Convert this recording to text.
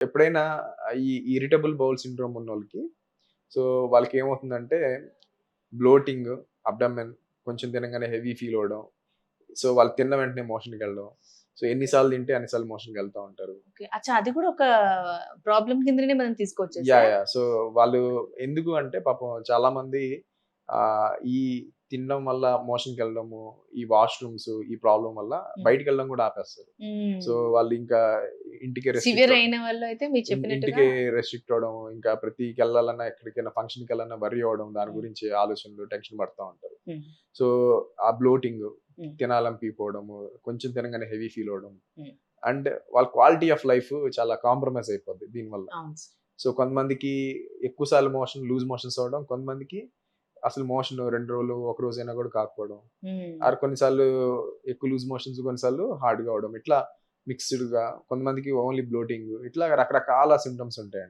ఎప్పుడైనా ఈ irritable bowel syndrome ఉన్నోళ్ళకి సో వాళ్ళకేమవుతుందంటే బ్లోటింగ్, అబ్డామెన్ కొంచెం తినంగానే హెవీ ఫీల్ అవ్వడం. సో వాళ్ళు తిన్న వెంటనే మోషన్‌కెళ్ళడం. సో ఎన్ని ఓకే. సార్లు తింటే అన్ని సార్లు మోషన్‌కెళ్తా ఉంటారు. ఓకే. అచ్చా! అది కూడా ఒక ప్రాబ్లమ్ కిందనే మనం తీసుకోవచ్చా? యాహ్! సో వాళ్ళు ఎందుకు అంటే పాపం చాలామంది ఈ తినడం వల్ల మోషన్‌కెళ్ళడము, ఈ వాష్‌రూమ్స్ ఈ ప్రాబ్లమ్ వల్ల హ్మ్. బయటికెళ్ళడం కూడా ఆపేస్తారు. సో హ్మ్. వాళ్ళు ఇంకా ఇంటికే రెస్ట్రిక్ట్ సివియర్ అయిన వాళ్ళు అయితే మీరు చెప్పినట్టుగా ఇంటికే రెస్ట్రిక్ట్ అవ్వడం, ఇంకా ప్రతికెళ్ళాలన్నా, ఎక్కడికైనా ఫంక్షన్‌కెళ్ళాలన్నా వర్రీ అవ్వడం, దాని హ్మ్. గురించి ఆలోచనలు, టెన్షన్ పడతా ఉంటారు. హ్మ్. సో, ఆ బ్లోటింగ్, హ్మ్. తినాలనిపియకపోవడము, కొంచెం తినంగానే హెవీ ఫీల్ అవ్వడం హ్మ్. అండ్ వాళ్ళ క్వాలిటీ ఆఫ్ లైఫ్ చాలా కాంప్రమైజ్ అయిపోద్ది దీనివల్ల. అవును. సో, కొంతమందికి ఎక్కువ సార్లు లూజ్ మోషన్స్ అవ్వడం, కొంతమందికి అసలు మోషన్ 2 రోజులు, ఒక రోజైనా కూడా కాకపోవడం. హ్మ్. ఆర్ కొన్నిసార్లు ఎక్కువ లూజ్ మోషన్స్, కొన్నిసార్లు హార్డ్‌గా అవ్వడం. ఇట్లా మిక్స్‌డ్‌గా కొంతమందికి ఓన్లీ బ్లోటింగ్ ఇట్లా రకరకాల సింప్టమ్స్ ఉంటాయండి.